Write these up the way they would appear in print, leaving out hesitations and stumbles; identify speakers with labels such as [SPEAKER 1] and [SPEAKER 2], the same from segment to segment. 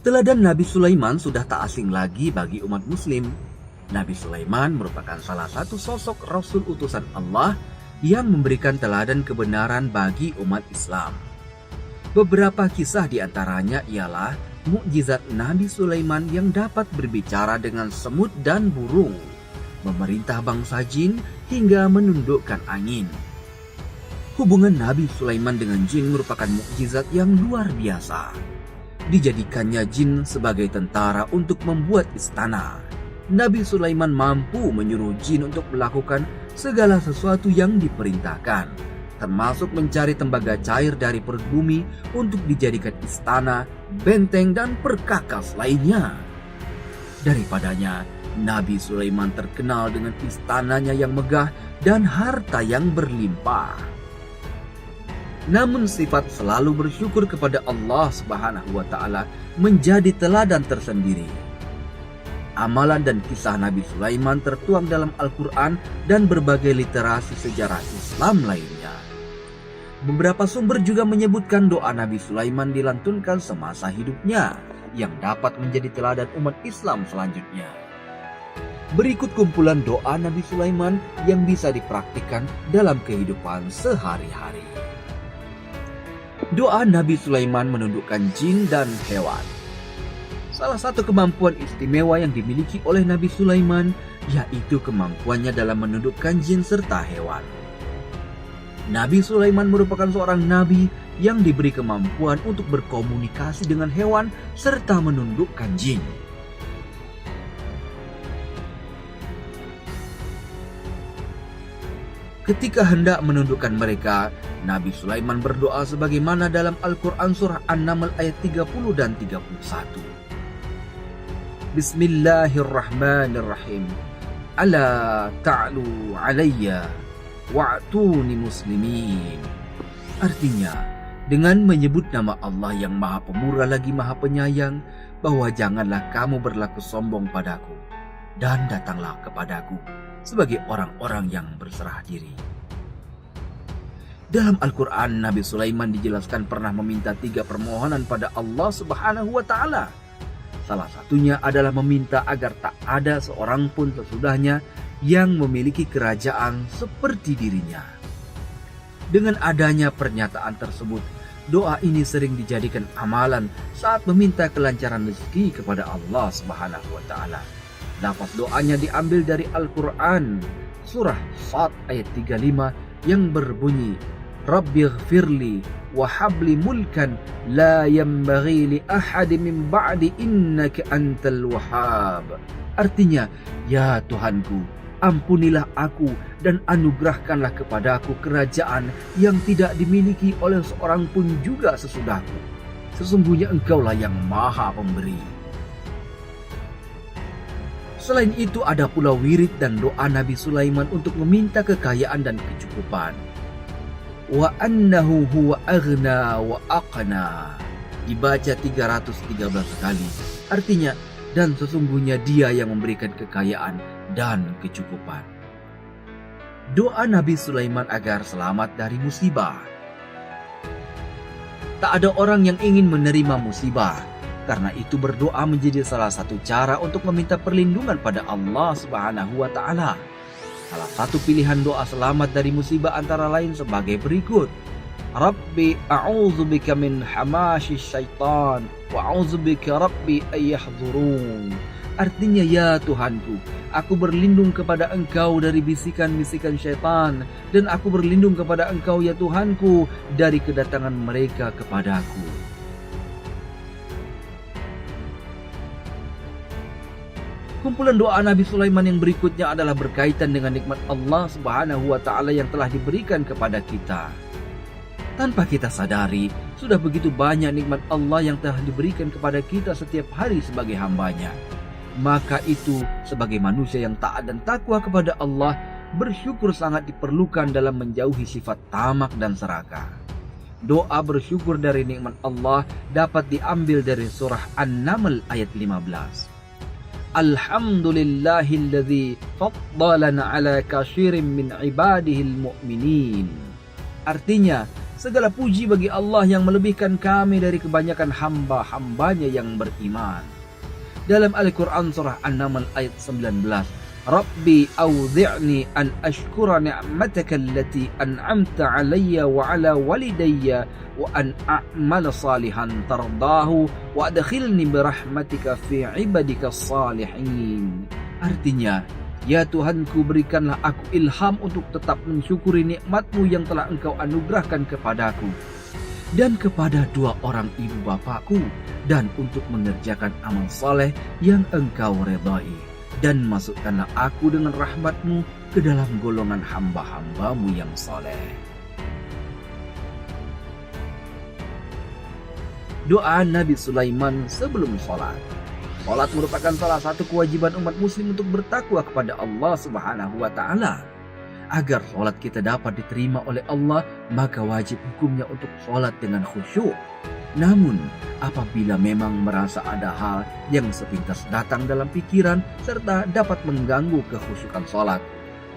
[SPEAKER 1] Teladan Nabi Sulaiman sudah tak asing lagi bagi umat muslim. Nabi Sulaiman merupakan salah satu sosok Rasul utusan Allah yang memberikan teladan kebenaran bagi umat Islam. Beberapa kisah diantaranya ialah mukjizat Nabi Sulaiman yang dapat berbicara dengan semut dan burung, memerintah bangsa jin hingga menundukkan angin. Hubungan Nabi Sulaiman dengan jin merupakan mukjizat yang luar biasa. Dijadikannya jin sebagai tentara untuk membuat istana. Nabi Sulaiman mampu menyuruh jin untuk melakukan segala sesuatu yang diperintahkan, termasuk mencari tembaga cair dari perut bumi untuk dijadikan istana, benteng, dan perkakas lainnya. Daripadanya, Nabi Sulaiman terkenal dengan istananya yang megah dan harta yang berlimpah. Namun sifat selalu bersyukur kepada Allah Subhanahu wa Ta'ala menjadi teladan tersendiri. Amalan dan kisah Nabi Sulaiman tertuang dalam Al-Quran dan berbagai literasi sejarah Islam lainnya. Beberapa sumber juga menyebutkan doa Nabi Sulaiman dilantunkan semasa hidupnya yang dapat menjadi teladan umat Islam selanjutnya. Berikut kumpulan doa Nabi Sulaiman yang bisa dipraktikkan dalam kehidupan sehari-hari. Doa Nabi Sulaiman menundukkan jin dan hewan. Salah satu kemampuan istimewa yang dimiliki oleh Nabi Sulaiman yaitu kemampuannya dalam menundukkan jin serta hewan. Nabi Sulaiman merupakan seorang nabi yang diberi kemampuan untuk berkomunikasi dengan hewan serta menundukkan jin. Ketika hendak menundukkan mereka, Nabi Sulaiman berdoa sebagaimana dalam Al-Quran surah An-Naml ayat 30 dan 31. Bismillahirrahmanirrahim. Ala ta'lu alayya wa'tuni muslimin. Artinya, dengan menyebut nama Allah yang maha pemurah lagi maha penyayang, bahwa janganlah kamu berlaku sombong padaku, dan datanglah kepadaku sebagai orang-orang yang berserah diri. Dalam Al-Quran, Nabi Sulaiman dijelaskan pernah meminta 3 permohonan pada Allah Subhanahu wa Ta'ala. Salah satunya adalah meminta agar tak ada seorang pun sesudahnya yang memiliki kerajaan seperti dirinya. Dengan adanya pernyataan tersebut, doa ini sering dijadikan amalan saat meminta kelancaran rezeki kepada Allah Subhanahu wa Ta'ala. Lafaz doanya diambil dari Al-Quran surah Sad ayat 35 yang berbunyi, Rabbighfirli wa habli mulkan la yanbaghi li ahadin min ba'di innaka antal wahhab. Artinya, ya Tuhanku, ampunilah aku dan anugerahkanlah kepadaku kerajaan yang tidak dimiliki oleh seorang pun juga sesudahku. Sesungguhnya Engkaulah yang maha pemberi. Selain itu ada pula wirid dan doa Nabi Sulaiman untuk meminta kekayaan dan kecukupan. Wa annahu huwa aghna wa aqna. Dibaca 313 kali. Artinya, dan sesungguhnya Dia yang memberikan kekayaan dan kecukupan. Doa Nabi Sulaiman agar selamat dari musibah. Tak ada orang yang ingin menerima musibah. Karena itu berdoa menjadi salah satu cara untuk meminta perlindungan pada Allah Subhanahu wa Ta'ala. Salah satu pilihan doa selamat dari musibah antara lain sebagai berikut. Rabbi a'udzubika min hamasyis syaitan wa a'udzubika rabbi ayyahdhurun. Artinya, ya Tuhanku, aku berlindung kepada Engkau dari bisikan-bisikan syaitan, dan aku berlindung kepada Engkau ya Tuhanku dari kedatangan mereka kepadaku. Kumpulan doa Nabi Sulaiman yang berikutnya adalah berkaitan dengan nikmat Allah Subhanahu wa Ta'ala yang telah diberikan kepada kita. Tanpa kita sadari, sudah begitu banyak nikmat Allah yang telah diberikan kepada kita setiap hari sebagai hambanya. Maka itu, sebagai manusia yang taat dan takwa kepada Allah, bersyukur sangat diperlukan dalam menjauhi sifat tamak dan serakah. Doa bersyukur dari nikmat Allah dapat diambil dari surah An-Naml ayat 15. Alhamdulillahilladzi faddalana ala katsirin min ibadihil mu'minin. Artinya, Segala puji bagi Allah yang melebihkan kami dari kebanyakan hamba-hambanya yang beriman. Dalam Al-Quran surah An-Naml ayat 19, Rabbi awzi'ni an ashkura ni'mataka allati an'amta alayya wa ala walidayya wa an a'mala salihan tardahu wa adkhilni birahmatika fi ibadika salihin. Artinya, ya Tuhanku, berikanlah aku ilham untuk tetap mensyukuri nikmat-Mu yang telah Engkau anugerahkan kepadaku dan kepada dua orang ibu bapakku, dan untuk mengerjakan amal saleh yang Engkau redai, dan masukkanlah aku dengan rahmat-Mu ke dalam golongan hamba-hamba-Mu yang saleh. Doa Nabi Sulaiman sebelum sholat. Sholat merupakan salah satu kewajiban umat muslim untuk bertakwa kepada Allah Subhanahu wa Ta'ala. Agar sholat kita dapat diterima oleh Allah, maka wajib hukumnya untuk sholat dengan khusyuk. Namun, apabila memang merasa ada hal yang sepintas datang dalam pikiran serta dapat mengganggu kekhusyukan sholat,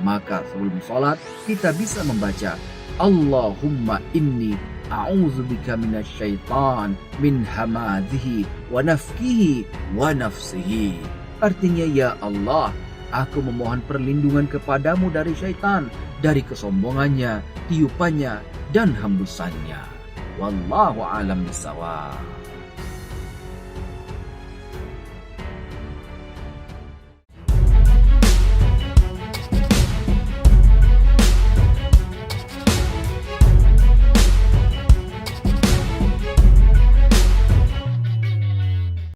[SPEAKER 1] maka sebelum sholat kita bisa membaca Allahumma inni a'udzubika minasyaitan min hamadhihi wa nafkihi wa nafsihi. Artinya, ya Allah, aku memohon perlindungan kepadamu dari syaitan, dari kesombongannya, tiupannya, dan hembusannya. Wallahu a'lam bishawab.